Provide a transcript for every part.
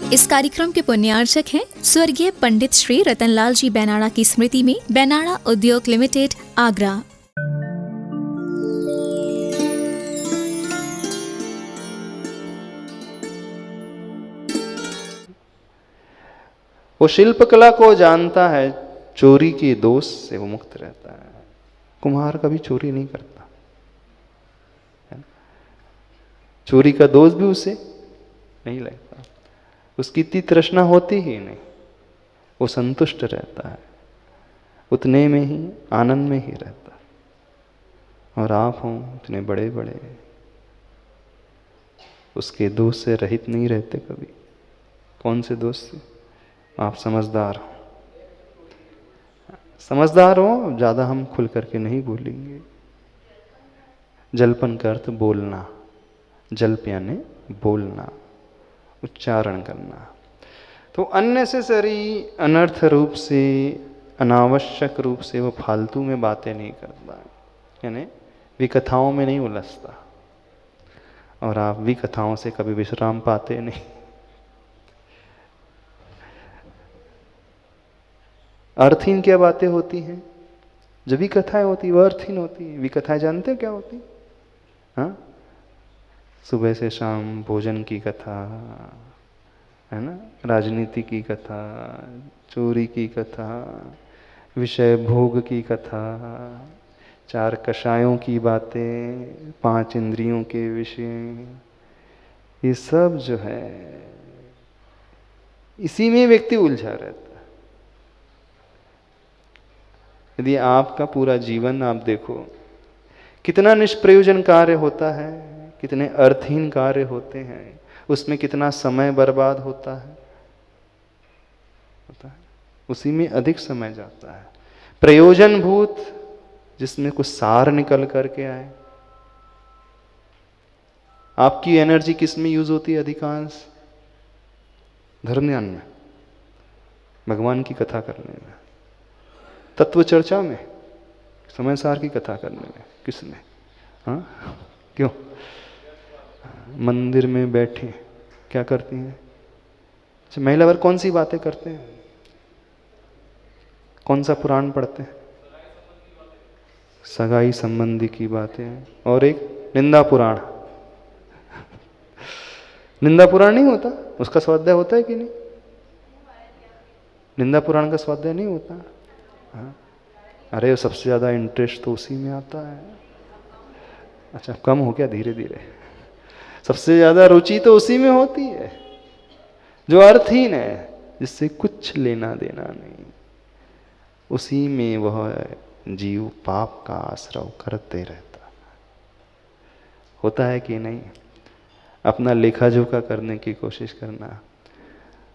इस कार्यक्रम के पुण्यार्चक हैं स्वर्गीय पंडित श्री रतनलाल जी बैनाड़ा की स्मृति में बैनाड़ा उद्योग लिमिटेड, आगरा। वो शिल्पकला को जानता है, चोरी के दोष से वो मुक्त रहता है। कुम्हार कभी चोरी नहीं करता, चोरी का दोष भी उसे नहीं लगता, उसकी इतनी तृष्णा होती ही नहीं, वो संतुष्ट रहता है, उतने में ही आनंद में ही रहता है। और आप हों इतने बड़े बड़े, उसके दोष से रहित नहीं रहते कभी। कौन से दोष से? आप समझदार हो, समझदार हो, ज्यादा हम खुल करके नहीं बोलेंगे। जलपन का अर्थ बोलना, जल्प यानी बोलना, उच्चारण करना। तो अननेसेसरी, अनर्थ रूप से, अनावश्यक रूप से वो फालतू में बातें नहीं करता, यानी विकथाओं में नहीं उलझता। और आप विकथाओं से कभी विश्राम पाते नहीं। अर्थहीन क्या बातें होती हैं? जब भी कथाएं होती वह अर्थहीन होती है। विकथाएं जानते हो क्या होती? हाँ, सुबह से शाम भोजन की कथा है ना, राजनीति की कथा, चोरी की कथा, विषय भोग की कथा, 4 कषायों की बातें, 5 इंद्रियों के विषय, ये सब जो है इसी में व्यक्ति उलझा रहता है। यदि आपका पूरा जीवन आप देखो, कितना निष्प्रयोजन कार्य होता है, कितने अर्थहीन कार्य होते हैं, उसमें कितना समय बर्बाद होता है, उसी में अधिक समय जाता है। प्रयोजनभूत, जिसमें कुछ सार निकल करके आए। आपकी एनर्जी किस में यूज होती है अधिकांश? धर्म ज्ञान में, भगवान की कथा करने में, तत्व चर्चा में, समय सार की कथा करने में, किसमें? हाँ, क्यों? मंदिर में बैठे क्या करती हैं? अच्छा, महिला वर्ग कौन सी बातें करते हैं? कौन सा पुराण पढ़ते हैं? सगाई संबंधी की बातें, और एक निंदा पुराण। निंदा पुराण नहीं होता, उसका स्वाध्याय होता है कि नहीं? निंदा पुराण का स्वाध्याय नहीं होता? हाँ, अरे सबसे ज्यादा इंटरेस्ट तो उसी में आता है। अच्छा, कम हो गया धीरे धीरे। सबसे ज्यादा रुचि तो उसी में होती है जो अर्थहीन है, जिससे कुछ लेना देना नहीं। उसी में वह जीव पाप का आश्रय करते रहता। होता है कि नहीं? अपना लेखा जोखा करने की कोशिश करना।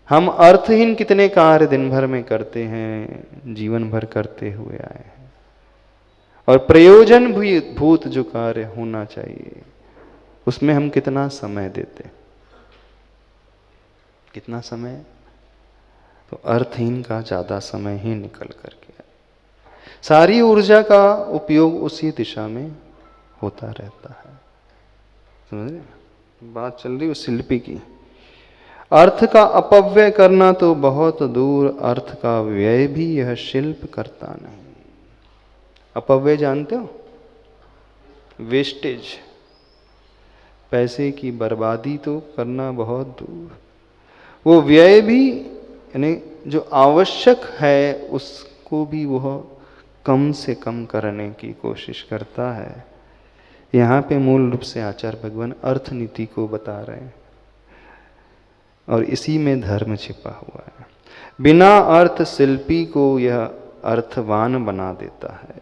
हम अर्थहीन कितने कार्य दिन भर में करते हैं, जीवन भर करते हुए आए हैं। और प्रयोजन भूत जो कार्य होना चाहिए, उसमें हम कितना समय देते? कितना समय? तो अर्थहीन का ज्यादा समय ही निकल करके सारी ऊर्जा का उपयोग उसी दिशा में होता रहता है। समझ रहे? बात चल रही उस शिल्पी की। अर्थ का अपव्यय करना तो बहुत दूर, अर्थ का व्यय भी यह शिल्प करता नहीं। अपव्यय जानते हो? वेस्टेज, पैसे की बर्बादी तो करना बहुत दूर, वो व्यय भी, यानी जो आवश्यक है उसको भी वह कम से कम करने की कोशिश करता है। यहाँ पे मूल रूप से आचार्य भगवान अर्थनीति को बता रहे हैं, और इसी में धर्म छिपा हुआ है। बिना अर्थ शिल्पी को यह अर्थवान बना देता है।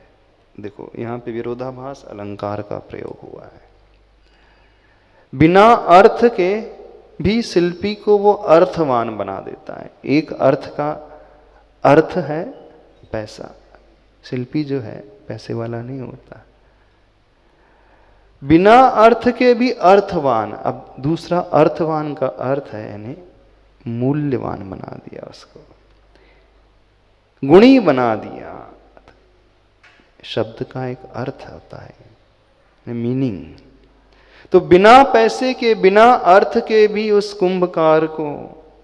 देखो यहाँ पे विरोधाभास अलंकार का प्रयोग हुआ है। बिना अर्थ के भी शिल्पी को वो अर्थवान बना देता है। एक अर्थ का अर्थ है पैसा, शिल्पी जो है पैसे वाला नहीं होता। बिना अर्थ के भी अर्थवान। अब दूसरा अर्थवान का अर्थ है यानी मूल्यवान बना दिया, उसको गुणी बना दिया। शब्द का एक अर्थ होता है, मीनिंग। तो बिना पैसे के, बिना अर्थ के भी उस कुंभकार को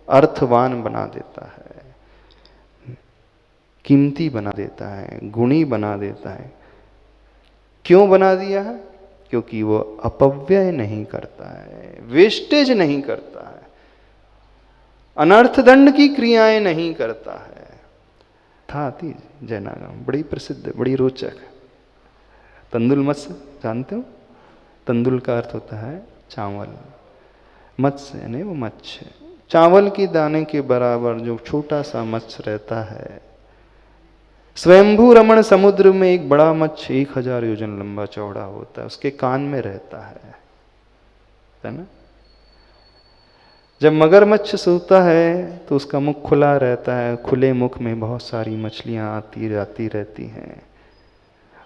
अर्थवान बना देता है, कीमती बना देता है, गुणी बना देता है। क्यों बना दिया है? क्योंकि वो अपव्यय नहीं करता है, वेस्टेज नहीं करता है, अनर्थ दंड की क्रियाएं नहीं करता है। था आती जयनागम, बड़ी प्रसिद्ध, बड़ी रोचक। तंदुल मत्स्य जानते हो? तंदुल का अर्थ होता है चावल, मत्स्य यानी वो मत्स्य, चावल के दाने के बराबर जो छोटा सा मत्स्य रहता है। स्वयंभू रमण समुद्र में एक बड़ा मत्स्य 1000 योजन लंबा चौड़ा होता है, उसके कान में रहता है ना? जब मगरमच्छ सोता है तो उसका मुख खुला रहता है, खुले मुख में बहुत सारी मछलियां आती जाती रहती हैं,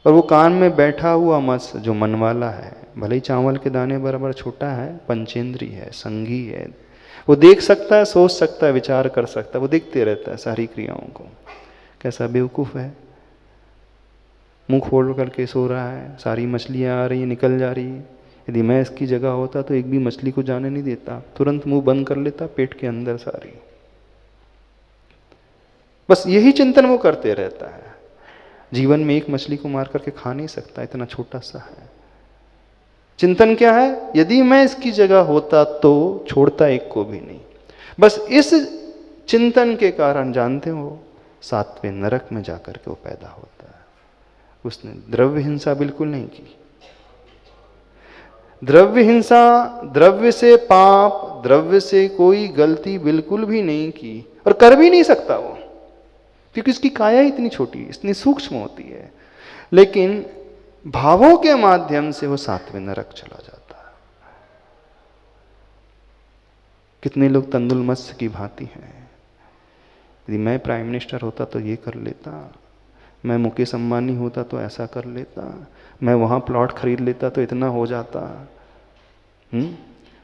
और वो कान में बैठा हुआ मत्स्य जो मन वाला है, भले ही चावल के दाने बराबर छोटा है, पंचेंद्री है, संगी है, वो देख सकता है, सोच सकता है, विचार कर सकता है, वो देखते रहता है सारी क्रियाओं को। कैसा बेवकूफ़ है, मुंह खोल करके सो रहा है, सारी मछलियां आ रही हैं, निकल जा रही है। यदि मैं इसकी जगह होता तो एक भी मछली को जाने नहीं देता, तुरंत मुंह बंद कर लेता, पेट के अंदर सारी। बस यही चिंतन वो करते रहता है। जीवन में एक मछली को मार करके खा नहीं सकता, इतना छोटा सा है। चिंतन क्या है? यदि मैं इसकी जगह होता तो छोड़ता एक को भी नहीं। बस इस चिंतन के कारण जानते हो 7वें नरक में जाकर के वो पैदा होता है। उसने द्रव्य हिंसा बिल्कुल नहीं की। द्रव्य हिंसा, द्रव्य से पाप, द्रव्य से कोई गलती बिल्कुल भी नहीं की, और कर भी नहीं सकता वो, क्योंकि उसकी काया इतनी छोटी, इतनी सूक्ष्म होती है। लेकिन भावों के माध्यम से वो 7वें नरक चला जाता है। कितने लोग तंदुल मत्स्य की भांति हैं। यदि मैं प्राइम मिनिस्टर होता तो ये कर लेता, मैं मुकेश अंबानी होता तो ऐसा कर लेता, मैं वहाँ प्लॉट खरीद लेता तो इतना हो जाता,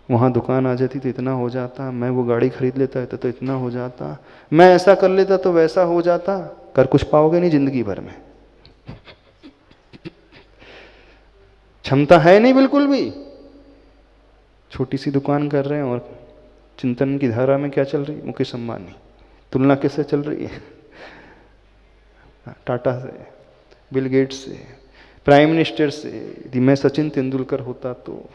वहाँ दुकान आ जाती तो इतना हो जाता, मैं वो गाड़ी खरीद लेता तो इतना हो जाता, मैं ऐसा कर लेता तो वैसा हो जाता। कर कुछ पाओगे नहीं जिंदगी भर में, क्षमता है नहीं बिल्कुल भी। छोटी सी दुकान कर रहे हैं और चिंतन की धारा में क्या चल रही है? मुकेश अंबानी। तुलना किससे चल रही है? टाटा से, बिल गेट्स से, प्राइम मिनिस्टर से। यदि मैं सचिन तेंदुलकर होता तो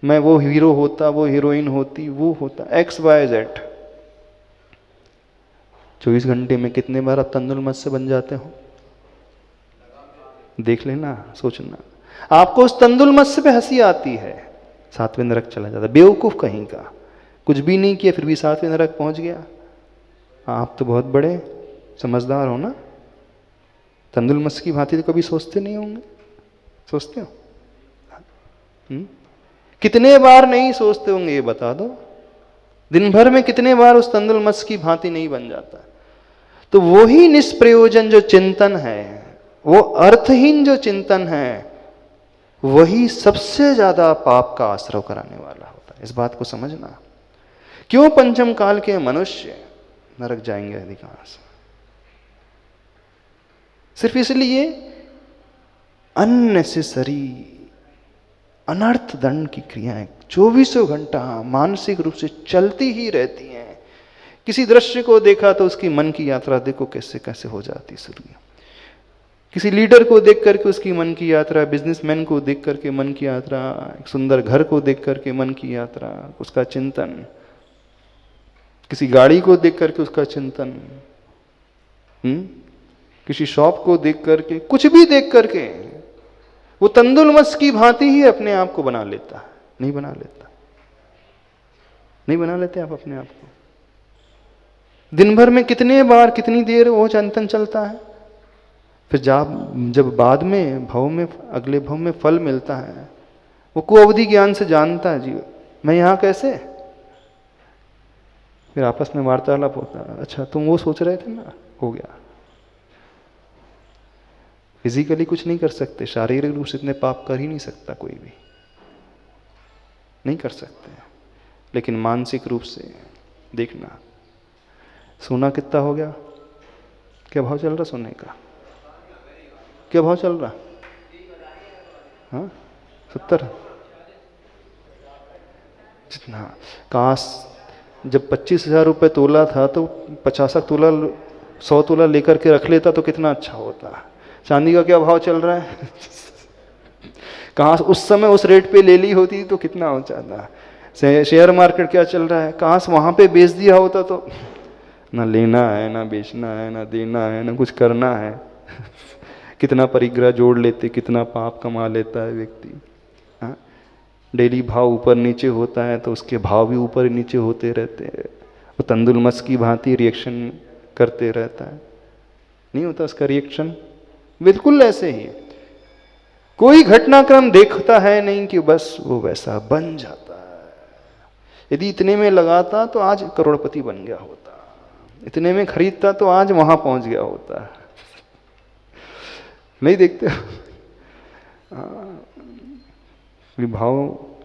मैं वो हीरो होता, वो हीरोइन होती, वो होता, XYZ। 24 घंटे में कितने बार आप तंदुल मत्स्य बन जाते हो? देख लेना, सोचना। आपको उस तंदुल मत्स्य पे हंसी आती है, 7वें नरक चला जाता। बेवकूफ कहीं का, कुछ भी नहीं किया फिर भी 7वें नरक पहुंच गया। आप तो बहुत बड़े समझदार हो ना। तंदुल मत्स्य की भांति तो कभी सोचते नहीं होंगे? सोचते हो? कितने बार नहीं सोचते होंगे ये बता दो? दिन भर में कितने बार उस तंदुल मत्स्य की भांति नहीं बन जाता? तो वो ही निष्प्रयोजन जो चिंतन है, वो अर्थहीन जो चिंतन है, वही सबसे ज्यादा पाप का आश्रय कराने वाला होता है। इस बात को समझना। क्यों पंचम काल के मनुष्य नरक जाएंगे अधिकांश? सिर्फ इसलिए अननेसेसरी अनर्थ दंड की क्रियाएं 24 घंटा मानसिक रूप से चलती ही रहती हैं। किसी दृश्य को देखा तो उसकी मन की यात्रा देखो कैसे कैसे हो जाती शुरू। किसी लीडर को देख करके उसकी मन की यात्रा, बिजनेसमैन को देख करके मन की यात्रा, एक सुंदर घर को देख करके मन की यात्रा, उसका चिंतन, किसी गाड़ी को देख करके उसका चिंतन, किसी शॉप को देख करके, कुछ भी देख करके वो तंदुल मत्स्य की भांति ही अपने आप को बना लेता है। नहीं बना लेता, नहीं बना लेते आप अपने आप को। दिन भर में कितने बार, कितनी देर वो चिंतन चलता है। फिर जब बाद में भव में, अगले भव में फल मिलता है, वो कुअवधि ज्ञान से जानता है, जी मैं यहां कैसे। फिर आपस में वार्तालाप होता है, अच्छा तुम वो सोच रहे थे ना, हो गया। फिजिकली कुछ नहीं कर सकते, शारीरिक रूप से इतने पाप कर ही नहीं सकता, कोई भी नहीं कर सकते। लेकिन मानसिक रूप से देखना, सोना कितना हो गया? क्या भाव चल रहा सोने का? क्या भाव चल रहा? हाँ 70। जितना काश जब 25,000 रुपये तोला था तो 50 तोला 100 तोला लेकर के रख लेता तो कितना अच्छा होता। चांदी का क्या भाव चल रहा है कहाँ उस समय उस रेट पे ले ली होती तो कितना हो जाता। शेयर मार्केट क्या चल रहा है, कहाँ से वहाँ पे बेच दिया होता तो ना लेना है ना बेचना है ना देना है ना कुछ करना है कितना परिग्रह जोड़ लेते, कितना पाप कमा लेता है व्यक्ति। हाँ, डेली भाव ऊपर नीचे होता है तो उसके भाव भी ऊपर नीचे होते रहते हैं। वो तंदुलमस की भांति रिएक्शन करते रहता है, नहीं होता उसका रिएक्शन। बिल्कुल ऐसे ही कोई घटनाक्रम देखता है नहीं कि बस वो वैसा बन जाता है। यदि इतने में लगाता तो आज करोड़पति बन गया होता, इतने में खरीदता तो आज वहां पहुंच गया होता। नहीं देखते भाव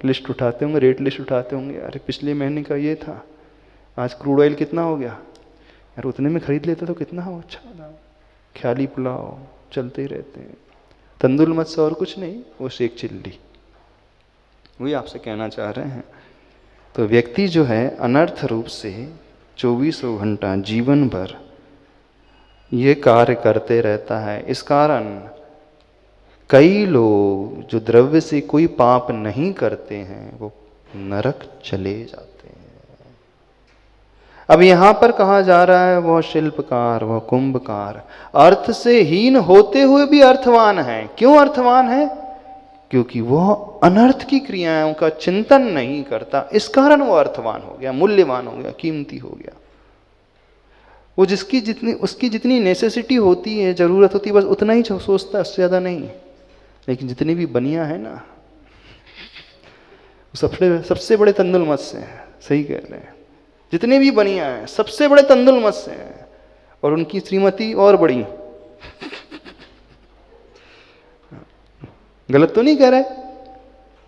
लिस्ट उठाते होंगे, रेट लिस्ट उठाते होंगे, अरे पिछले महीने का ये था, आज क्रूड ऑयल कितना हो गया यार, उतने में खरीद लेता तो कितना हो अच्छा था। ख्याली पुलाव चलते ही रहते हैं। तंदुल से और कुछ नहीं, वो शेख चिल्ली, वही आपसे कहना चाह रहे हैं। तो व्यक्ति जो है अनर्थ रूप से 24 घंटा जीवन भर ये कार्य करते रहता है। इस कारण कई लोग जो द्रव्य से कोई पाप नहीं करते हैं वो नरक चले जाते हैं। अब यहां पर कहा जा रहा है वह शिल्पकार, वह कुंभकार अर्थ से हीन होते हुए भी अर्थवान है। क्यों अर्थवान है? क्योंकि वह अनर्थ की क्रियाओं का चिंतन नहीं करता, इस कारण वो अर्थवान हो गया, मूल्यवान हो गया, कीमती हो गया। वो उसकी जितनी नेसेसिटी होती है, जरूरत होती है, बस उतना ही सोचता है, उससे ज्यादा नहीं। लेकिन जितनी भी बनिया है ना, सबसे बड़े तंदुल मत से हैं, सही कह रहे हैं। जितने भी बनिया हैं सबसे बड़े तंदुल मत से हैं, और उनकी श्रीमती और बड़ी। गलत तो नहीं कह रहे?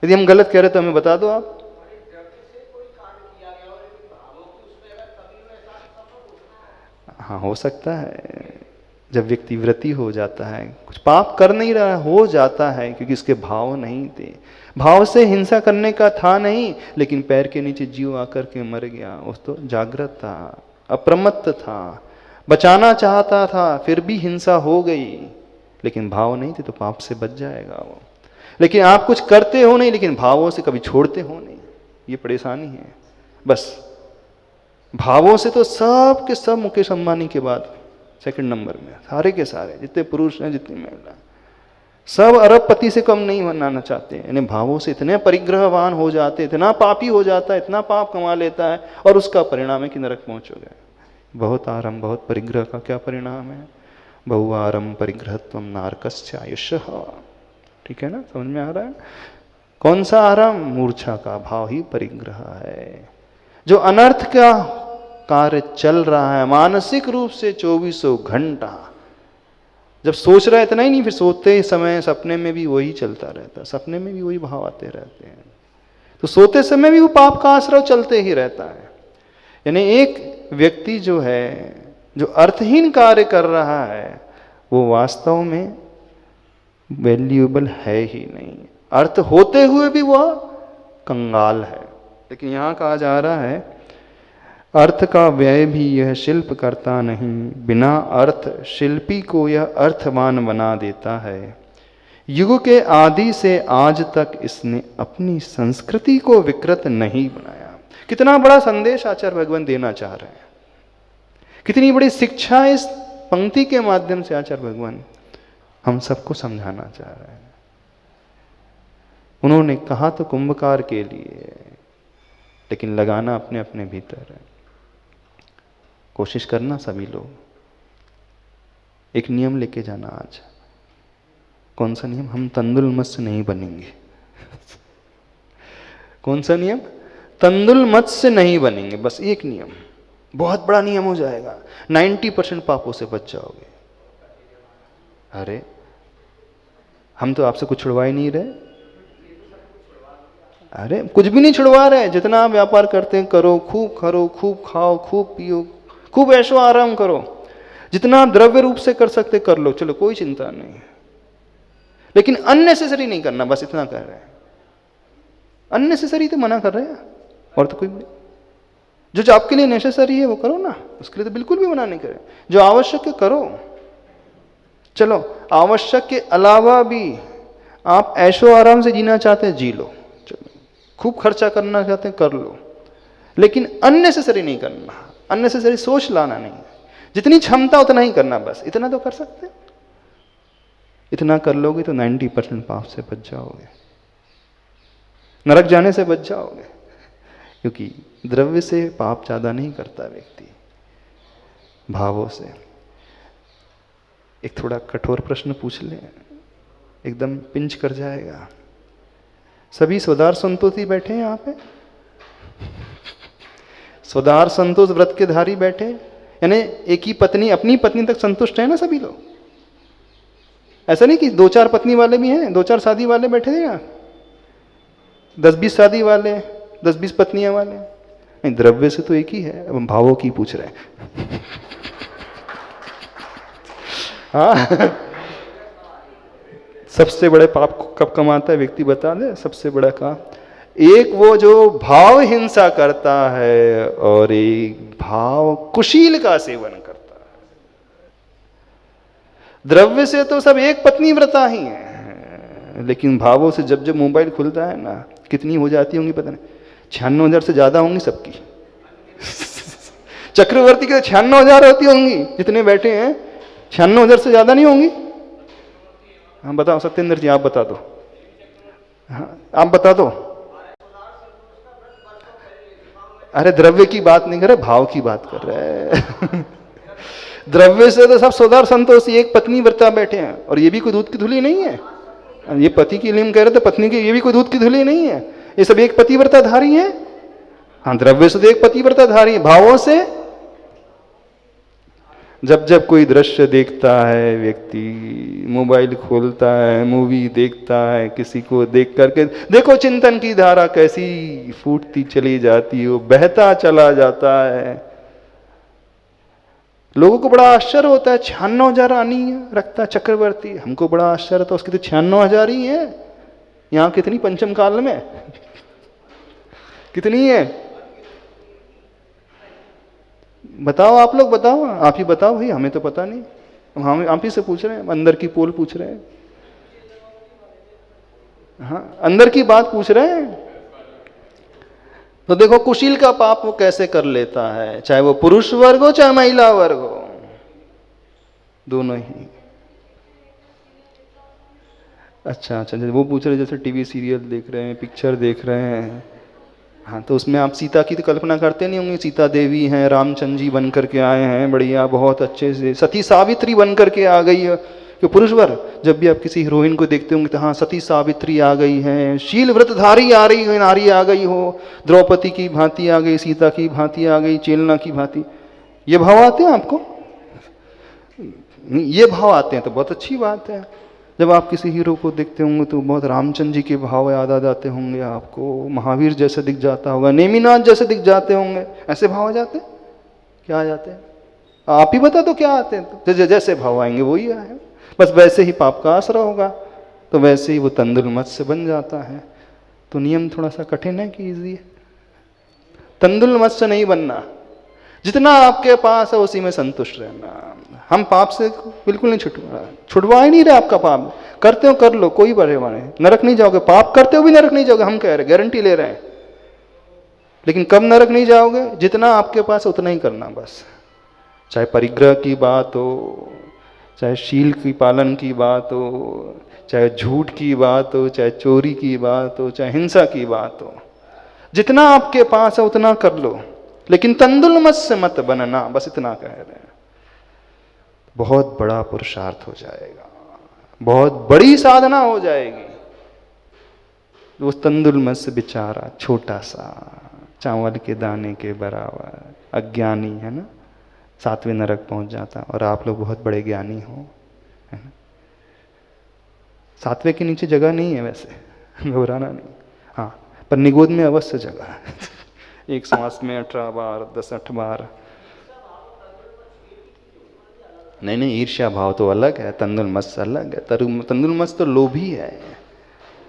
यदि हम गलत कह रहे तो हमें बता दो आप। हाँ, हो सकता है जब व्यक्ति व्रती हो जाता है, कुछ पाप कर नहीं रहा, हो जाता है क्योंकि इसके भाव नहीं थे। भाव से हिंसा करने का था नहीं, लेकिन पैर के नीचे जीव आकर के मर गया। उस तो जागृत था, अप्रमत्त था, बचाना चाहता था, फिर भी हिंसा हो गई, लेकिन भाव नहीं थे तो पाप से बच जाएगा वो। लेकिन आप कुछ करते हो नहीं, लेकिन भावों से कभी छोड़ते हो नहीं, ये परेशानी है। बस भावों से तो सब के सब मुकेश अंबानी के बाद सेकंड नंबर में, सारे के सारे जितने पुरुष हैं जितनी महिला, सब अरबपति से कम नहीं बनाना चाहते। यानी भावों से इतने परिग्रहवान हो जाते, इतना पापी हो जाता है, इतना पाप कमा लेता है, और उसका परिणाम है कि नरक पहुंचोगे। बहुत आरम, बहुत परिग्रह का क्या परिणाम है? बहुआरम परिग्रहत्वम नारकस्य आयुष्यः। ठीक है ना, समझ में आ रहा है? कौन सा आरम? मूर्छा का भाव ही परिग्रह है। जो अनर्थ का कार्य चल रहा है मानसिक रूप से 24 घंटा, जब सोच रहा है इतना ही नहीं, फिर सोते समय सपने में भी वही चलता रहता है, सपने में भी वही भाव आते रहते हैं। तो सोते समय भी वो पाप का आश्रय चलते ही रहता है। यानी एक व्यक्ति जो है, जो अर्थहीन कार्य कर रहा है, वो वास्तव में वैल्यूएबल है ही नहीं। अर्थ होते हुए भी वह कंगाल है। लेकिन यहां कहा जा रहा है अर्थ का व्यय भी यह शिल्प करता नहीं, बिना अर्थ शिल्पी को यह अर्थवान बना देता है। युग के आदि से आज तक इसने अपनी संस्कृति को विकृत नहीं बनाया। कितना बड़ा संदेश आचार्य भगवान देना चाह रहे हैं, कितनी बड़ी शिक्षा इस पंक्ति के माध्यम से आचार्य भगवान हम सबको समझाना चाह रहे हैं। उन्होंने कहा तो कुंभकार के लिए, लेकिन लगाना अपने अपने भीतर है। कोशिश करना सभी लोग, एक नियम लेके जाना आज। कौन सा नियम? हम तंदुल मत से नहीं बनेंगे। कौन सा नियम? तंदुल मत से नहीं बनेंगे। बस एक नियम, बहुत बड़ा नियम हो जाएगा, 90% पापों से बच जाओगे। अरे हम तो आपसे कुछ छुड़वा ही नहीं रहे। अरे कुछ भी नहीं छुड़वा रहे। जितना आप व्यापार करते हैं करो, खूब करो, खूब खाओ, खूब पियो, खूब ऐशो आराम करो, जितना आप द्रव्य रूप से कर सकते कर लो, चलो कोई चिंता नहीं। लेकिन अननेसेसरी नहीं करना, बस इतना कर रहे हैं। अननेसेसरी तो मना कर रहे हैं, और तो कोई जो जो आपके लिए नेसेसरी है वो करो ना, उसके लिए तो बिल्कुल भी मना नहीं करें। जो आवश्यक है करो। चलो आवश्यक के अलावा भी आप ऐशो आराम से जीना चाहते हैं जी लो, चलो खूब खर्चा करना चाहते हैं कर लो, लेकिन अननेसेसरी नहीं करना, अननेसेसरी सोच लाना नहीं। जितनी क्षमता उतना ही करना, बस इतना तो कर सकते हैं। इतना कर लोगे तो 90% पाप से बच जाओगे, नरक जाने से बच जाओगे। क्योंकि द्रव्य से पाप ज्यादा नहीं करता व्यक्ति, भावों से। एक थोड़ा कठोर प्रश्न पूछ ले, एकदम पिंच कर जाएगा। सभी स्वदार संतोष ही बैठे हैं यहाँ पे, स्वदार संतोष व्रत के धारी बैठे, यानी एक ही पत्नी, अपनी पत्नी तक संतुष्ट है ना सभी लोग। ऐसा नहीं कि 2-4 पत्नी वाले भी हैं, 2-4 शादी वाले बैठे हैं यहाँ, 10-20 शादी वाले, 10-20 पत्नियां वाले। नहीं, द्रव्य से तो एक ही है, अब हम भावों की पूछ रहे हैं। हाँ, सबसे बड़े पाप कब कमाता है व्यक्ति, बता दे। सबसे बड़ा काम एक वो जो भाव हिंसा करता है, और एक भाव कुशील का सेवन करता है। द्रव्य से तो सब एक पत्नी व्रता ही है, लेकिन भावों से जब जब मोबाइल खुलता है ना, कितनी हो जाती होंगी पता नहीं, 96,000 से ज्यादा होंगी सबकी। चक्रवर्ती के 96,000 होती होंगी, जितने बैठे हैं 96,000 से ज्यादा नहीं होंगी। हाँ बताओ सत्येंद्र जी, आप बता दो। हाँ आप बता दो। अरे द्रव्य की बात नहीं कर रहे, भाव की बात कर रहे हैं। द्रव्य से तो सब सोदार संतोषी एक पत्नी व्रता बैठे हैं, और ये भी कोई दूध की धुली नहीं है। ये पति की लिम कह रहे थे, पत्नी की, ये भी कोई दूध की धुली नहीं है। ये सब एक पतिव्रता धारी है। हाँ द्रव्य से तो एक पतिव्रता धारी है, भावों से जब जब कोई दृश्य देखता है व्यक्ति, मोबाइल खोलता है, मूवी देखता है, किसी को देख करके देखो चिंतन की धारा कैसी फूटती चली जाती है, वो बहता चला जाता है। लोगों को बड़ा आश्चर्य होता है, 96,000 आनी रखता चक्रवर्ती। हमको बड़ा आश्चर्य था, उसकी तो 96,000 ही है। यहां कितनी पंचम काल में कितनी है बताओ, आप लोग बताओ, आप ही बताओ भाई, हमें तो पता नहीं, हम आप ही से पूछ रहे हैं, अंदर की पोल पूछ रहे हैं। हाँ अंदर की बात पूछ रहे हैं। तो देखो कुशील का पाप वो कैसे कर लेता है, चाहे वो पुरुष वर्ग हो चाहे महिला वर्ग हो, दोनों ही। अच्छा अच्छा, वो पूछ रहे जैसे टीवी सीरियल देख रहे हैं, पिक्चर देख रहे हैं, हाँ तो उसमें आप सीता की तो कल्पना करते नहीं होंगे, सीता देवी हैं, रामचंद्र जी बन करके आए हैं, बढ़िया बहुत अच्छे से, सती सावित्री बन करके आ गई है। कि पुरुष वर्ग जब भी आप किसी हीरोइन को देखते होंगे तो हाँ सती सावित्री आ गई है, शील व्रतधारी आ रही है, नारी आ गई हो, द्रौपदी की भांति आ गई, सीता की भांति आ गई, चेलना की भांति। ये भाव आते हैं आपको? ये भाव आते हैं तो बहुत अच्छी बात है। जब आप किसी हीरो को देखते होंगे तो बहुत रामचंद्र जी के भाव याद आ जाते होंगे आपको, महावीर जैसे दिख जाता होगा, नेमिनाथ जैसे दिख जाते होंगे। ऐसे भाव आ जाते हैं? क्या आ जाते हैं? आप ही बता दो क्या आते हैं? तो जैसे भाव आएंगे वही आए, बस वैसे ही पाप का आसरा होगा, तो वैसे ही वो तंदुल मत्स्य बन जाता है। तो नियम थोड़ा सा कठिन है कि ईजी है? तंदुल मत्स्य नहीं बनना, जितना आपके पास है उसी में संतुष्ट रहना। हम पाप से बिल्कुल नहीं छुटवा ही नहीं रहे आपका पाप। करते हो कर लो, कोई परेशानी नहीं, नरक नहीं जाओगे। पाप करते हो भी नरक नहीं जाओगे, हम कह रहे, गारंटी ले रहे हैं। लेकिन कब नरक नहीं जाओगे? जितना आपके पास है उतना ही करना बस। चाहे परिग्रह की बात हो, चाहे शील की पालन की बात हो, चाहे झूठ की बात हो, चाहे चोरी की बात हो, चाहे हिंसा की बात हो, जितना आपके पास है उतना कर लो, लेकिन तंदुल मत्स्य मत बनना, बस इतना कह रहे हैं। बहुत बड़ा पुरुषार्थ हो जाएगा, बहुत बड़ी साधना हो जाएगी। वो तंदुल मत्स्य बेचारा छोटा सा चावल के दाने के बराबर अज्ञानी है ना, 7वें नरक पहुंच जाता, और आप लोग बहुत बड़े ज्ञानी हो, है ना। 7वें के नीचे जगह नहीं है वैसे, घबराना नहीं। हाँ पर निगोद में अवश्य जगह है। एक सांस में 18 बार, 10-8 बार। नहीं ईर्ष्या भाव तो अलग है, तंदुल मत्स्य अलग है। तंदुल मत्स्य तो लोभी है,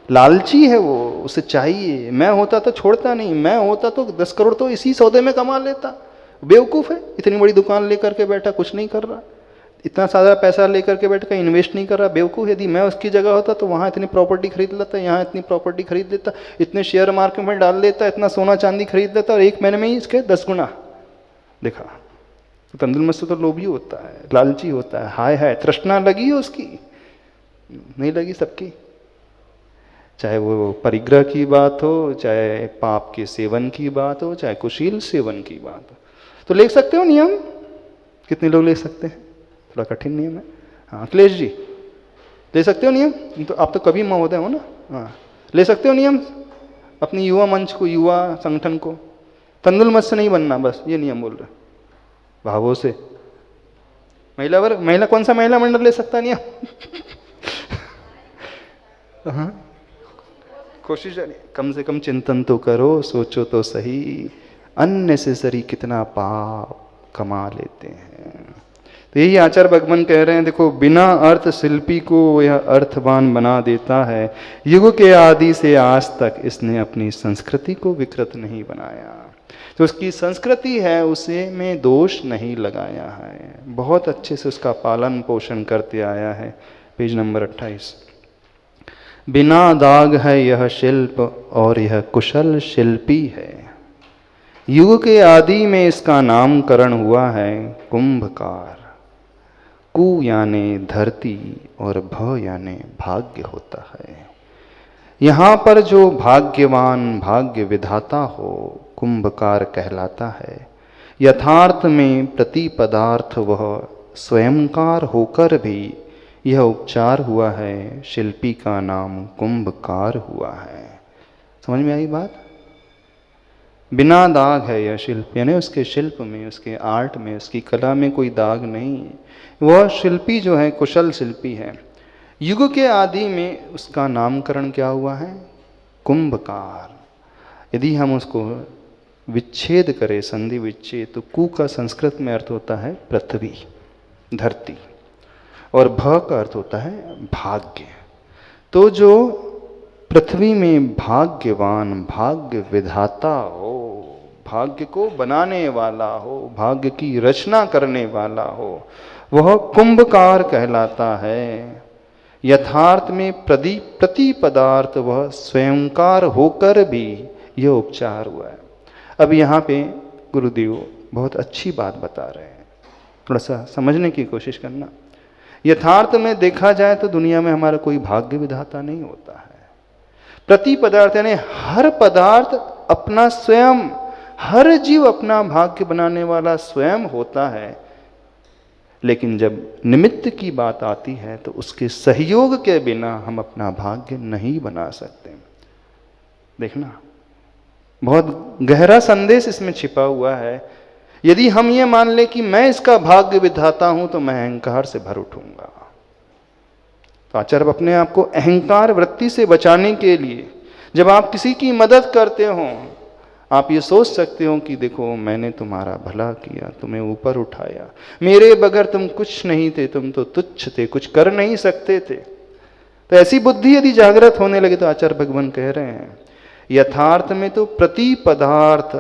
लालची है वो, उसे चाहिए। मैं होता तो छोड़ता नहीं, मैं होता तो 10 करोड़ तो इसी सौदे में कमा लेता। बेवकूफ़ है, इतनी बड़ी दुकान लेकर के बैठा, कुछ नहीं कर रहा, इतना सारा पैसा लेकर के बैठा, इन्वेस्ट नहीं कर रहा, बेवकूफ़। यदि मैं उसकी जगह होता तो वहाँ इतनी प्रॉपर्टी खरीद लेता, यहाँ इतनी प्रॉपर्टी खरीद लेता, इतने शेयर मार्केट में डाल लेता, इतना सोना चांदी खरीद लेता, और 1 महीने में ही इसके 10 गुना। देखा, तो तंदुलमस्त तो लोभी होता है, लालची होता है। हाय हाय, तृष्णा लगी है उसकी, नहीं लगी सबकी। चाहे वो परिग्रह की बात हो, चाहे पाप के सेवन की बात हो, चाहे कुशील सेवन की बात हो। तो ले सकते हो नियम? कितने लोग ले सकते हैं? थोड़ा कठिन नियम है। हाँ अखिलेश जी, ले सकते हो नियम? तो आप तो कभी महोदय हो ना। हाँ, ले सकते हो नियम अपनी युवा मंच को, युवा संगठन को? तंदुलमत से नहीं बनना, बस ये नियम बोल रहे, भावों से। महिला वर्ग, महिला कौन सा महिला मंडल ले सकता नियम? हाँ, कोशिश कम से कम चिंतन तो करो, सोचो तो सही, अननेसेसरी कितना पाप कमा लेते हैं। तो यही आचार्य भगवान कह रहे हैं, देखो बिना अर्थ शिल्पी को यह अर्थवान बना देता है। युग के आदि से आज तक इसने अपनी संस्कृति को विकृत नहीं बनाया। जो उसकी संस्कृति है उसे में दोष नहीं लगाया है, बहुत अच्छे से उसका पालन पोषण करते आया है। Page number 28। बिना दाग है यह शिल्प और यह कुशल शिल्पी है। युग के आदि में इसका नामकरण हुआ है कुंभकार। कु यानी धरती और भ यानी भाग्य होता है। यहाँ पर जो भाग्यवान भाग्य विधाता हो कुंभकार कहलाता है। यथार्थ में प्रति पदार्थ वह स्वयंकार होकर भी यह उपचार हुआ है, शिल्पी का नाम कुंभकार हुआ है। समझ में आई बात? बिना दाग है यह शिल्प, यानी उसके शिल्प में, उसके आर्ट में, उसकी कला में कोई दाग नहीं। वह शिल्पी जो है कुशल शिल्पी है। युग के आदि में उसका नामकरण क्या हुआ है? कुंभकार। यदि हम उसको विच्छेद करें, संधि विच्छेद, तो कु का संस्कृत में अर्थ होता है पृथ्वी, धरती, और भ का अर्थ होता है भाग्य। तो जो पृथ्वी में भाग्यवान, भाग्य विधाता हो, भाग्य को बनाने वाला हो, भाग्य की रचना करने वाला हो, वह कुंभकार कहलाता है। यथार्थ में प्रति पदार्थ वह स्वयंकार होकर भी यह उपचार हुआ है। अब यहाँ पे गुरुदेव बहुत अच्छी बात बता रहे हैं, थोड़ा सा समझने की कोशिश करना। यथार्थ में देखा जाए तो दुनिया में हमारा कोई भाग्य विधाता नहीं होता है। प्रति पदार्थ यानी हर पदार्थ अपना स्वयं, हर जीव अपना भाग्य बनाने वाला स्वयं होता है। लेकिन जब निमित्त की बात आती है तो उसके सहयोग के बिना हम अपना भाग्य नहीं बना सकते। देखना, बहुत गहरा संदेश इसमें छिपा हुआ है। यदि हम ये मान लें कि मैं इसका भाग्य विधाता हूं तो मैं अहंकार से भर उठूंगा। तो आचार्य अपने आप को अहंकार वृत्ति से बचाने के लिए, जब आप किसी की मदद करते हो, आप ये सोच सकते हो कि देखो मैंने तुम्हारा भला किया, तुम्हें ऊपर उठाया, मेरे बगैर तुम कुछ नहीं थे, तुम तो तुच्छ थे, कुछ कर नहीं सकते थे। तो ऐसी बुद्धि यदि जागृत होने लगे तो आचार्य भगवान कह रहे हैं यथार्थ में तो प्रति पदार्थ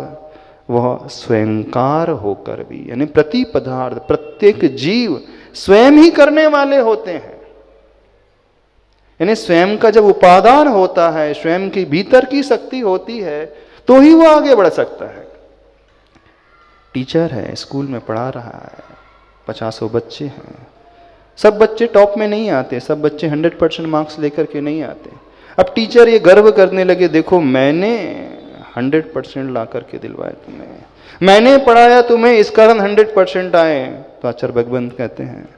वह स्वयंकार होकर भी, यानी प्रति पदार्थ, प्रत्येक जीव स्वयं ही करने वाले होते हैं। यानी स्वयं का जब उपादान होता है, स्वयं के भीतर की शक्ति होती है, तो ही वो आगे बढ़ सकता है। टीचर है, स्कूल में पढ़ा रहा है, 50 बच्चे हैं, सब बच्चे टॉप में नहीं आते, सब बच्चे 100% मार्क्स लेकर के नहीं आते। अब टीचर ये गर्व करने लगे, देखो मैंने 100% ला करके दिलवाया तुम्हें, मैंने पढ़ाया तुम्हें, इस कारण 100% आए। तो आचार्य भगवंत कहते हैं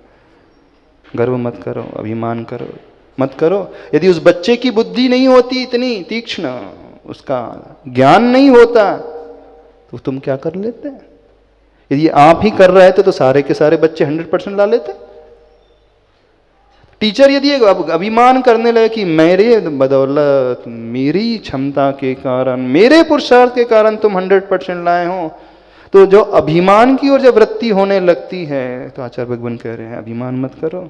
गर्व मत करो, अभिमान करो मत करो। यदि उस बच्चे की बुद्धि नहीं होती इतनी तीक्ष्ण, उसका ज्ञान नहीं होता, तो तुम क्या कर लेते? यदि आप ही कर रहे थे तो सारे के सारे बच्चे 100% ला लेते। टीचर यदि अभिमान करने लगे कि मेरे बदौलत, मेरी क्षमता के कारण, मेरे पुरुषार्थ के कारण तुम 100% लाए हो, तो जो अभिमान की ओर जब वृत्ति होने लगती है, तो आचार्य भगवान कह रहे हैं अभिमान मत करो।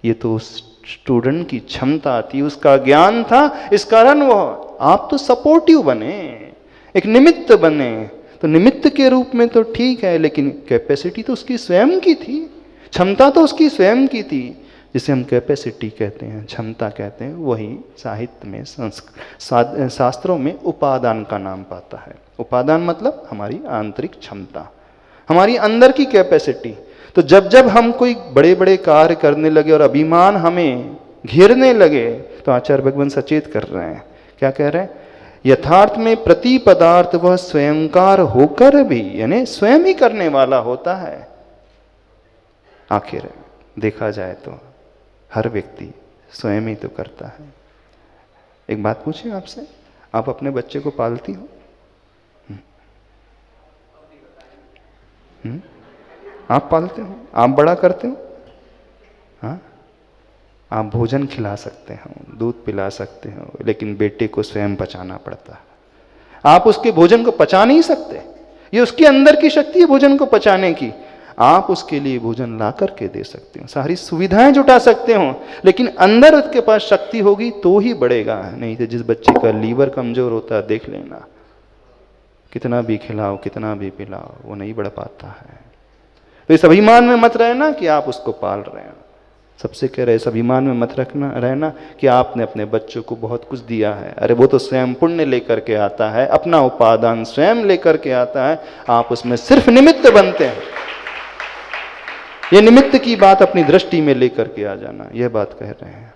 ये तो उस स्टूडेंट की क्षमता थी, उसका ज्ञान था, इस कारण वो, आप तो सपोर्टिव बने, एक निमित्त बने। तो निमित्त के रूप में तो ठीक है, लेकिन कैपेसिटी तो उसकी स्वयं की थी, क्षमता तो उसकी स्वयं की थी, जिसे हम कैपेसिटी कहते हैं, क्षमता कहते हैं। वही साहित्य में, शास्त्रों में उपादान का नाम पाता है। उपादान मतलब हमारी आंतरिक क्षमता, हमारी अंदर की कैपेसिटी। तो जब जब हम कोई बड़े बड़े कार्य करने लगे और अभिमान हमें घेरने लगे, तो आचार्य भगवान सचेत कर रहे हैं। क्या कह रहे हैं? यथार्थ में प्रति पदार्थ वह स्वयंकार होकर भी, यानी स्वयं ही करने वाला होता है। आखिर देखा जाए तो हर व्यक्ति स्वयं ही तो करता है। एक बात पूछें आपसे, आप अपने बच्चे को पालती हो? आप पालते हो, आप बड़ा करते हो? हाँ, आप भोजन खिला सकते हो, दूध पिला सकते हो, लेकिन बेटे को स्वयं पचाना पड़ता है। आप उसके भोजन को पचा नहीं सकते, ये उसके अंदर की शक्ति है भोजन को पचाने की। आप उसके लिए भोजन ला करके दे सकते हो, सारी सुविधाएं जुटा सकते हो, लेकिन अंदर उसके पास शक्ति होगी तो ही बढ़ेगा। नहीं तो जिस बच्चे का लीवर कमजोर होता है, देख लेना, कितना भी खिलाओ, कितना भी पिलाओ, वो नहीं बढ़ पाता है। तो इस अभिमान में मत रहना कि आप उसको पाल रहे हैं। सबसे कह रहे इस अभिमान में मत रहना कि आपने अपने बच्चों को बहुत कुछ दिया है। अरे वो तो स्वयं पुण्य लेकर के आता है, अपना उपादान स्वयं लेकर के आता है, आप उसमें सिर्फ निमित्त बनते हैं। ये निमित्त की बात अपनी दृष्टि में लेकर के आ जाना, यह बात कह रहे हैं।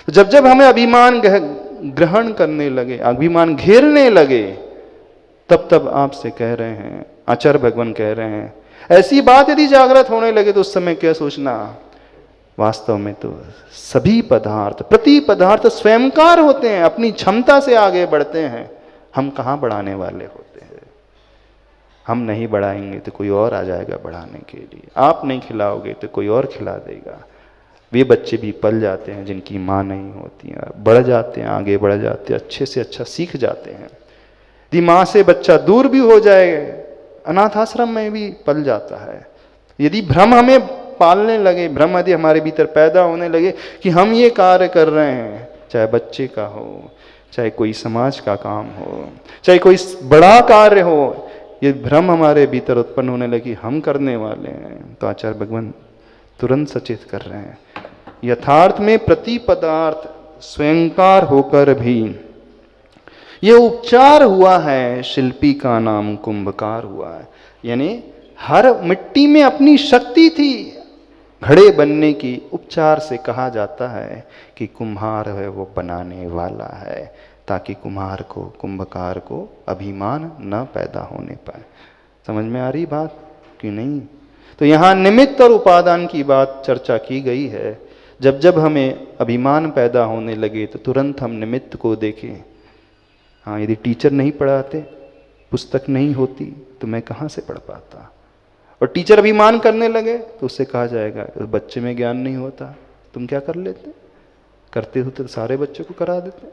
तो जब जब हमें अभिमान ग्रहण करने लगे, अभिमान घेरने लगे, तब तब आपसे कह रहे हैं, आचार्य भगवान कह रहे हैं, ऐसी बात यदि जागृत होने लगे तो उस समय क्या सोचना, वास्तव में तो सभी पदार्थ, प्रति पदार्थ स्वयंकार होते हैं, अपनी क्षमता से आगे बढ़ते हैं। हम कहाँ बढ़ाने वाले होते हैं? हम नहीं बढ़ाएंगे तो कोई और आ जाएगा बढ़ाने के लिए। आप नहीं खिलाओगे तो कोई और खिला देगा। वे बच्चे भी पल जाते हैं जिनकी माँ नहीं होती है, बढ़ जाते हैं, आगे बढ़ जाते हैं, अच्छे से अच्छा सीख जाते हैं। यदि माँ से बच्चा दूर भी हो जाए, अनाथ आश्रम में भी पल जाता है। यदि भ्रम हमें पालने लगे, भ्रम यदि हमारे भीतर पैदा होने लगे कि हम ये कार्य कर रहे हैं, चाहे बच्चे का हो, चाहे कोई समाज का काम हो, चाहे कोई बड़ा कार्य हो, ये भ्रम हमारे भीतर उत्पन्न होने लगी, हम करने वाले हैं, तो आचार्य भगवान तुरंत सचेत कर रहे हैं। यथार्थ में प्रति पदार्थ स्वयंकार होकर भी ये उपचार हुआ है, शिल्पी का नाम कुंभकार हुआ है। यानी हर मिट्टी में अपनी शक्ति थी घड़े बनने की। उपचार से कहा जाता है कि कुम्हार है वो बनाने वाला है, ताकि कुम्हार को, कुंभकार को अभिमान न पैदा होने पाए। समझ में आ रही बात कि नहीं? तो यहाँ निमित्त और उपादान की बात चर्चा की गई है। जब जब हमें अभिमान पैदा होने लगे तो तुरंत हम निमित्त को देखें। हाँ, यदि टीचर नहीं पढ़ाते, पुस्तक नहीं होती, तो मैं कहाँ से पढ़ पाता? और टीचर अभिमान करने लगे तो उससे कहा जाएगा बच्चे में ज्ञान नहीं होता, तुम क्या कर लेते? करते होते तो सारे बच्चों को करा देते।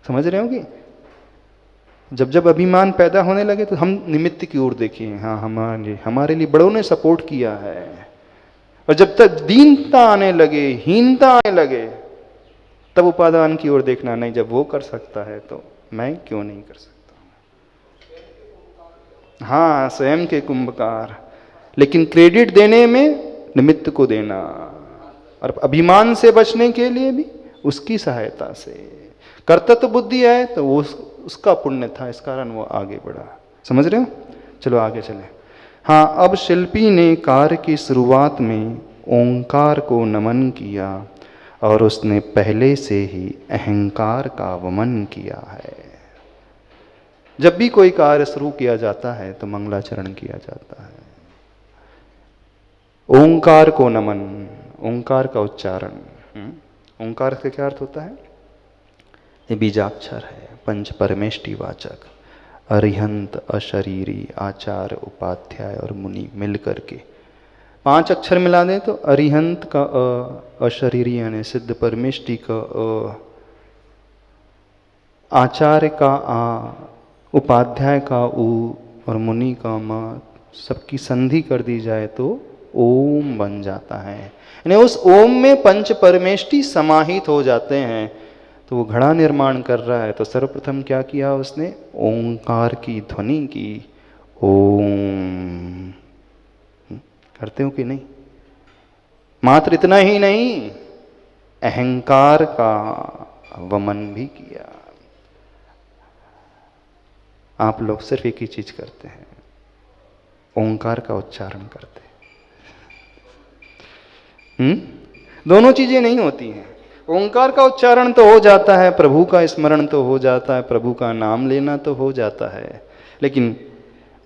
समझ रहे हो कि जब जब अभिमान पैदा होने लगे तो हम निमित्त की ओर देखिए। हाँ, हमारे लिए बड़ों ने सपोर्ट किया है। और जब तक दीनता आने लगे, हीनता आने लगे, तब उपादान की ओर देखना। नहीं, जब वो कर सकता है तो मैं क्यों नहीं कर सकता? हाँ, स्वयं के कुंभकार, लेकिन क्रेडिट देने में निमित्त को देना, और अभिमान से बचने के लिए भी उसकी सहायता से। कर्तव्य बुद्धि है तो वो उसका पुण्य था, इस कारण वो आगे बढ़ा। समझ रहे हो? चलो आगे चले। हाँ, अब शिल्पी ने कार्य की शुरुआत में ओंकार को नमन किया और उसने पहले से ही अहंकार का वमन किया है। जब भी कोई कार्य शुरू किया जाता है तो मंगलाचरण किया जाता है। ओंकार को नमन, ओंकार का उच्चारण। ओंकार का क्या अर्थ होता है? ये बीजाक्षर है, पंच परमेष्टि वाचक, अरिहंत, अशरीरी, आचार्य, उपाध्याय और मुनि मिल करके 5 अक्षर मिला दें तो अरिहंत का अ, अशरीरी यानी सिद्ध परमेष्टि का अ, आचार्य का आ, उपाध्याय का उ और मुनि का म, सबकी संधि कर दी जाए तो ओम बन जाता है। यानी उस ओम में पंच परमेष्टि समाहित हो जाते हैं। तो वो घड़ा निर्माण कर रहा है तो सर्वप्रथम क्या किया उसने? ओंकार की ध्वनि की। ओम करते हो कि नहीं? मात्र इतना ही नहीं, अहंकार का वमन भी किया। आप लोग सिर्फ एक ही चीज करते हैं, ओंकार का उच्चारण करते हैं। दोनों चीजें नहीं होती हैं। ओंकार का उच्चारण तो हो जाता है, प्रभु का स्मरण तो हो जाता है, प्रभु का नाम लेना तो हो जाता है, लेकिन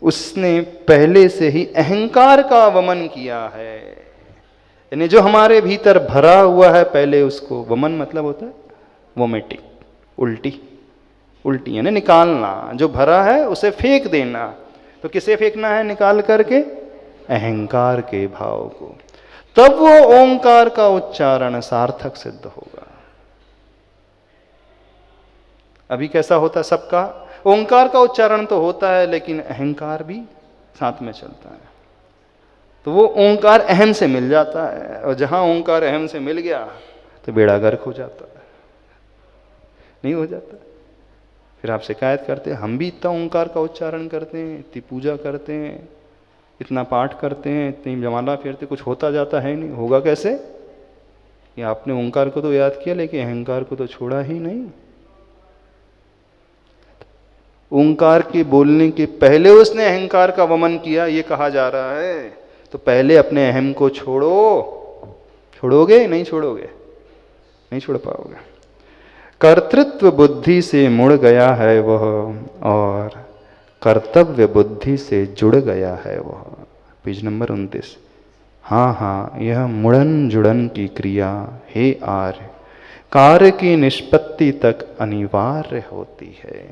उसने पहले से ही अहंकार का वमन किया है। यानी जो हमारे भीतर भरा हुआ है पहले उसको, वमन मतलब होता है वोमिटिंग, उल्टी। उल्टी यानी निकालना, जो भरा है उसे फेंक देना। तो किसे फेंकना है निकाल करके? अहंकार के भाव को। तब वो ओंकार का उच्चारण सार्थक सिद्ध होगा। अभी कैसा होता है सबका? ओंकार का उच्चारण तो होता है लेकिन अहंकार भी साथ में चलता है। तो वो ओंकार अहम से मिल जाता है, और जहां ओंकार अहम से मिल गया तो बेड़ा गर्क हो जाता है। नहीं हो जाता? फिर आप शिकायत करते हैं, हम भी इतना ओंकार का उच्चारण करते हैं, इतनी पूजा करते हैं, इतना पाठ करते हैं, इतनी जमाला फेरते, कुछ होता जाता है नहीं। होगा कैसे? कि आपने ओंकार को तो याद किया लेकिन अहंकार को तो छोड़ा ही नहीं। ओंकार के बोलने के पहले उसने अहंकार का वमन किया, ये कहा जा रहा है। तो पहले अपने अहम को छोड़ो। छोड़ोगे? नहीं छोड़ोगे, नहीं छोड़ पाओगे। कर्तृत्व बुद्धि से मुड़ गया है वह, और कर्तव्य बुद्धि से जुड़ गया है वह। Page number 29। हाँ हाँ, यह मुड़न जुड़न की क्रिया हे आर्य कार्य की निष्पत्ति तक अनिवार्य होती है।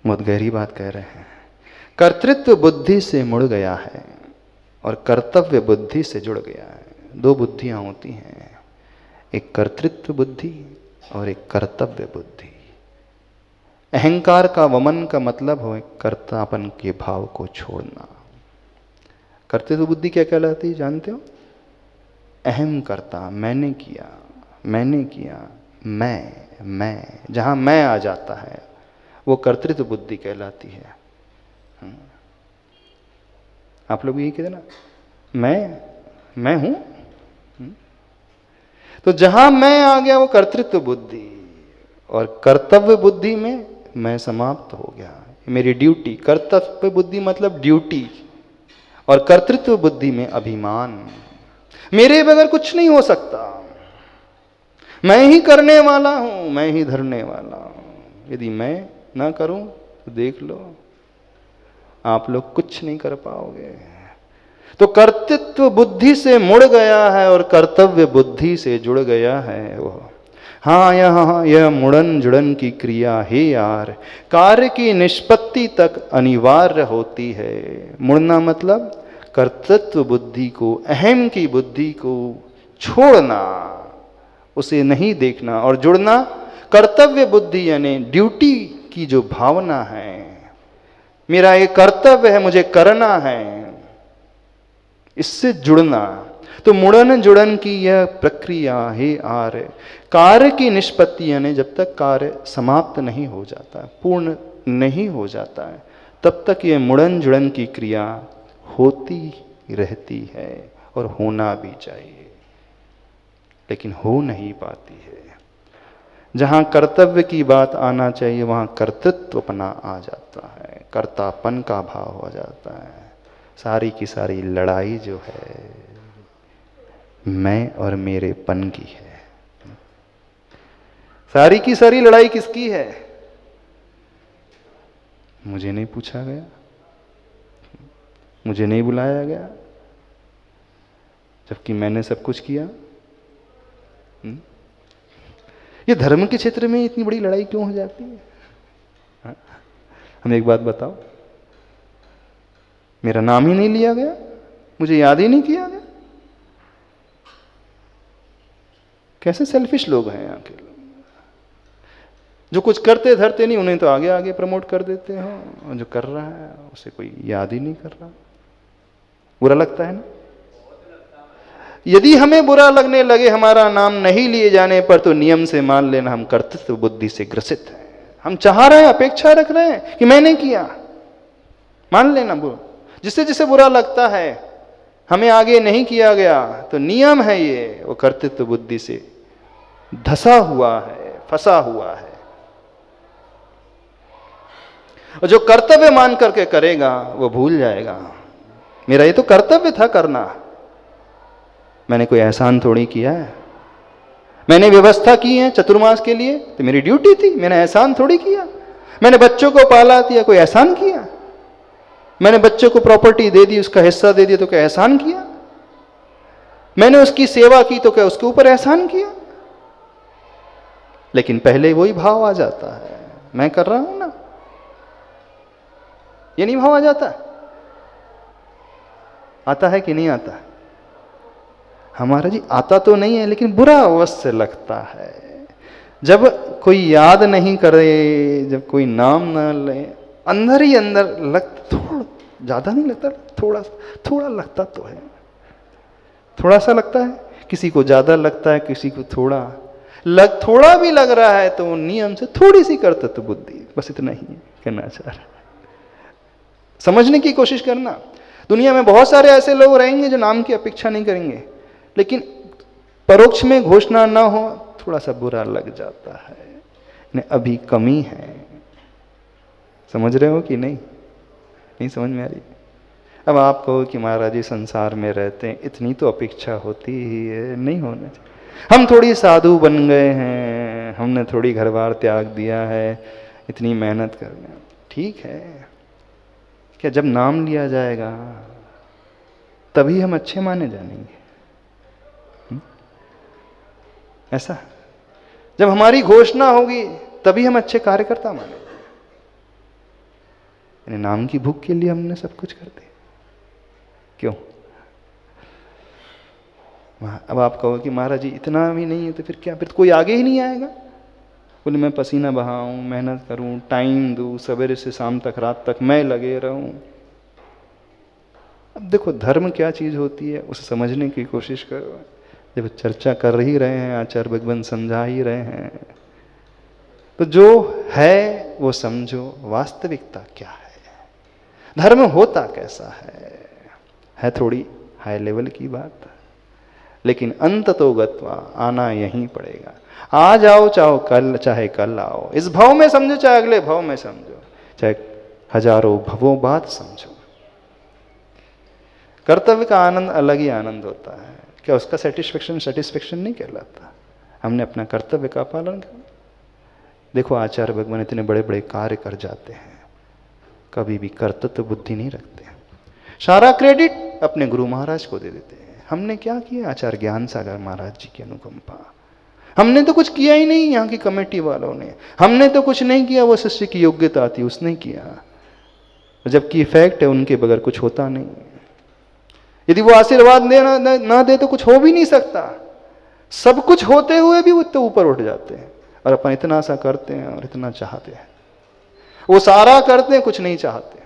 बहुत गहरी बात कह रहे हैं। कर्तृत्व बुद्धि से मुड़ गया है और कर्तव्य बुद्धि से जुड़ गया है। दो बुद्धियां होती हैं, एक कर्तृत्व बुद्धि और एक कर्तव्य बुद्धि। अहंकार का वमन का मतलब हो कर्तापन के भाव को छोड़ना। कर्तृत्व बुद्धि क्या कहलाती है जानते हो? अहम कर्ता, मैंने किया, मैंने किया, मैं, जहां मैं आ जाता है वो कर्तृत्व बुद्धि कहलाती है। आप लोग यही कहते ना, मैं हूं। तो जहां मैं आ गया वो कर्तृत्व बुद्धि, और कर्तव्य बुद्धि में मैं समाप्त हो गया। मेरी ड्यूटी, कर्तव्य बुद्धि मतलब ड्यूटी, और कर्तृत्व बुद्धि में अभिमान। मेरे बगैर कुछ नहीं हो सकता, मैं ही करने वाला हूं, मैं ही धरने वाला हूं। यदि मैं ना करूं तो देख लो, आप लोग कुछ नहीं कर पाओगे। तो कर्तृत्व बुद्धि से मुड़ गया है और कर्तव्य बुद्धि से जुड़ गया है वह। हाँ, यह मुड़न जुड़न की क्रिया हे यार कार्य की निष्पत्ति तक अनिवार्य होती है। मुड़ना मतलब कर्तृत्व बुद्धि को, अहम की बुद्धि को छोड़ना, उसे नहीं देखना, और जुड़ना कर्तव्य बुद्धि यानी ड्यूटी की जो भावना है, मेरा ये कर्तव्य है, मुझे करना है, इससे जुड़ना। तो मुड़न जुड़न की यह प्रक्रिया हे आर्य कार्य की निष्पत्ति यानी जब तक कार्य समाप्त नहीं हो जाता, पूर्ण नहीं हो जाता है, तब तक यह मुड़न जुड़न की क्रिया होती रहती है और होना भी चाहिए, लेकिन हो नहीं पाती है। जहां कर्तव्य की बात आना चाहिए वहां कर्तृत्वपना आ जाता है, कर्तापन का भाव हो जाता है। सारी की सारी लड़ाई जो है मैं और मेरे पन की है। सारी की सारी लड़ाई किसकी है? मुझे नहीं पूछा गया, मुझे नहीं बुलाया गया, जबकि मैंने सब कुछ किया। ये धर्म के क्षेत्र में इतनी बड़ी लड़ाई क्यों हो जाती है? हमें एक बात बताओ, मेरा नाम ही नहीं लिया गया, मुझे याद ही नहीं किया गया। कैसे सेल्फिश लोग हैं यहाँ के लोग, जो कुछ करते धरते नहीं उन्हें तो आगे आगे प्रमोट कर देते हो, और जो कर रहा है उसे कोई याद ही नहीं कर रहा। बुरा लगता है ना? यदि हमें बुरा लगने लगे हमारा नाम नहीं लिए जाने पर, तो नियम से मान लेना हम कर्तृत्व बुद्धि से ग्रसित हैं। हम चाह रहे हैं, अपेक्षा रख रहे हैं कि मैंने किया, मान लेना बुरा। जिसे जिसे बुरा लगता है हमें आगे नहीं किया गया, तो नियम है ये, वो कर्तृत्व बुद्धि से धसा हुआ है, फंसा हुआ है। और जो कर्तव्य मान करके करेगा वो भूल जाएगा, मेरा ये तो कर्तव्य था करना, मैंने कोई एहसान थोड़ी किया है। मैंने व्यवस्था की है चतुर्मास के लिए, तो मेरी ड्यूटी थी, मैंने एहसान थोड़ी किया। मैंने बच्चों को पाला दिया, कोई एहसान किया? मैंने बच्चों को प्रॉपर्टी दे दी, उसका हिस्सा दे दिया, तो क्या एहसान किया? मैंने उसकी सेवा की, तो क्या उसके ऊपर एहसान किया? लेकिन पहले वही भाव आ जाता है, मैं कर रहा हूं ना, ये नहीं भाव आ जाता? आता है कि नहीं आता? हमारा जी आता तो नहीं है, लेकिन बुरा अवश्य लगता है। जब कोई याद नहीं करे, जब कोई नाम ना ले, अंदर ही अंदर थोड़ा ज्यादा नहीं लगता, थोड़ा थोड़ा लगता तो है, थोड़ा सा लगता है। किसी को ज्यादा लगता है, किसी को थोड़ा भी लग रहा है, तो नियम से थोड़ी सी कर्तव्य बुद्धि, बस इतना ही कहना चाह रहा है। समझने की कोशिश करना। दुनिया में बहुत सारे ऐसे लोग रहेंगे जो नाम की अपेक्षा नहीं करेंगे, लेकिन परोक्ष में घोषणा ना हो, थोड़ा सा बुरा लग जाता है, अभी कमी है। समझ रहे हो कि नहीं? नहीं समझ में आ रही? अब आप कहो कि महाराज जी संसार में रहते हैं, इतनी तो अपेक्षा होती ही है, नहीं होना चाहिए। हम थोड़ी साधु बन गए हैं, हमने थोड़ी घर बार त्याग दिया है, इतनी मेहनत कर रहे हैं, ठीक है। क्या जब नाम लिया जाएगा तभी हम अच्छे माने जानेंगे? ऐसा जब हमारी घोषणा होगी तभी हम अच्छे कार्यकर्ता माने। नाम की भूख के लिए हमने सब कुछ कर दिया, क्यों? अब आप कहो कि महाराज जी इतना भी नहीं है, तो फिर क्या, फिर तो कोई आगे ही नहीं आएगा। बोले मैं पसीना बहाऊं, मेहनत करूं, टाइम दूं, सवेरे से शाम तक, रात तक मैं लगे रहूं। अब देखो धर्म क्या चीज होती है, उसे समझने की कोशिश करो। जब चर्चा कर ही रहे हैं, आचार्य भगवान समझा ही रहे हैं, तो जो है वो समझो, वास्तविकता क्या है, धर्म होता कैसा है थोड़ी हाई लेवल की बात, लेकिन अंत तो गत्वा आना यहीं पड़ेगा। आज आओ चाहे कल आओ, इस भाव में समझो चाहे अगले भाव में समझो, चाहे हजारों भवों बाद समझो। कर्तव्य का आनंद अलग ही आनंद होता है। क्या उसका सेटिस्फेक्शन नहीं कहलाता? हमने अपना कर्तव्य का पालन किया। देखो आचार्य भगवान इतने बड़े बड़े कार्य कर जाते हैं, कभी भी कर्तव्य बुद्धि नहीं रखते, सारा क्रेडिट अपने गुरु महाराज को दे देते हैं। हमने क्या किया? आचार्य ज्ञान सागर महाराज जी की अनुकंपा। हमने तो कुछ किया ही नहीं, यहाँ की कमेटी वालों ने, हमने तो कुछ नहीं किया, वो शिष्य की योग्यता थी उसने किया, जबकि इफेक्ट है उनके बगैर कुछ होता नहीं। यदि वो आशीर्वाद देना ना दे तो कुछ हो भी नहीं सकता। सब कुछ होते हुए भी वो तो ऊपर उठ जाते हैं, और अपन इतना सा करते हैं और इतना चाहते हैं। वो सारा करते हैं, कुछ नहीं चाहते।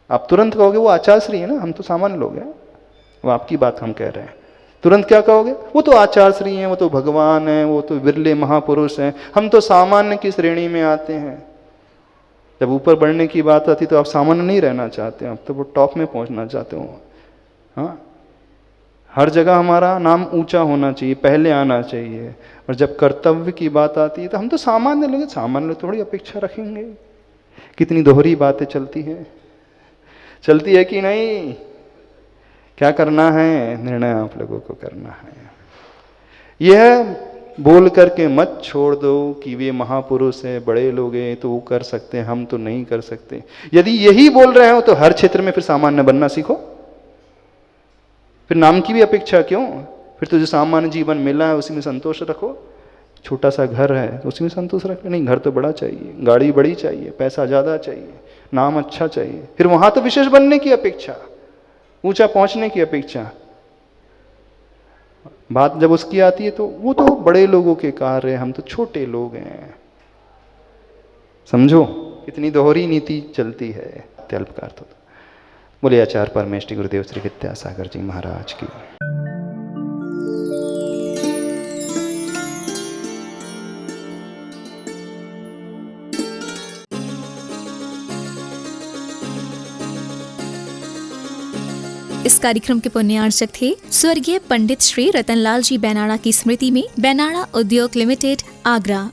आप तुरंत कहोगे वो आचार्यश्री है ना, हम तो सामान्य लोग हैं, वो आपकी बात हम कह रहे हैं। तुरंत क्या कहोगे? वो तो आचार्यश्री हैं, वो तो भगवान हैं, वो तो विरले महापुरुष हैं, हम तो सामान्य की श्रेणी में आते हैं। जब ऊपर बढ़ने की बात आती तो आप सामान्य नहीं रहना चाहते, आप तो वो टॉप में पहुंचना चाहते हो। हाँ, हर जगह हमारा नाम ऊंचा होना चाहिए, पहले आना चाहिए। और जब कर्तव्य की बात आती है तो हम तो सामान्य लोग, सामान्य लोग थोड़ी अपेक्षा रखेंगे। कितनी दोहरी बातें चलती है कि नहीं? क्या करना है, निर्णय आप लोगों को करना है। यह बोल करके मत छोड़ दो कि वे महापुरुष हैं, बड़े लोग हैं तो वो कर सकते हैं, हम तो नहीं कर सकते। यदि यही बोल रहे हो तो हर क्षेत्र में फिर सामान्य बनना सीखो। फिर नाम की भी अपेक्षा क्यों? फिर तो जो सामान्य जीवन मिला है उसी में संतोष रखो। छोटा सा घर है तो उसी में संतोष रखो। नहीं, घर तो बड़ा चाहिए, गाड़ी बड़ी चाहिए, पैसा ज़्यादा चाहिए, नाम अच्छा चाहिए, फिर वहाँ तो विशेष बनने की अपेक्षा, ऊंचा पहुँचने की अपेक्षा। बात जब उसकी आती है तो वो तो बड़े लोगों के कार्य, हम तो छोटे लोग हैं। समझो कितनी दोहरी नीति चलती है। अल्पकार तो बोले आचार्य परमेष्टि गुरुदेव श्री विद्यासागर जी महाराज की। इस कार्यक्रम के पुण्यार्चक थे स्वर्गीय पंडित श्री रतनलाल जी बेनाड़ा की स्मृति में बेनाड़ा उद्योग लिमिटेड, आगरा।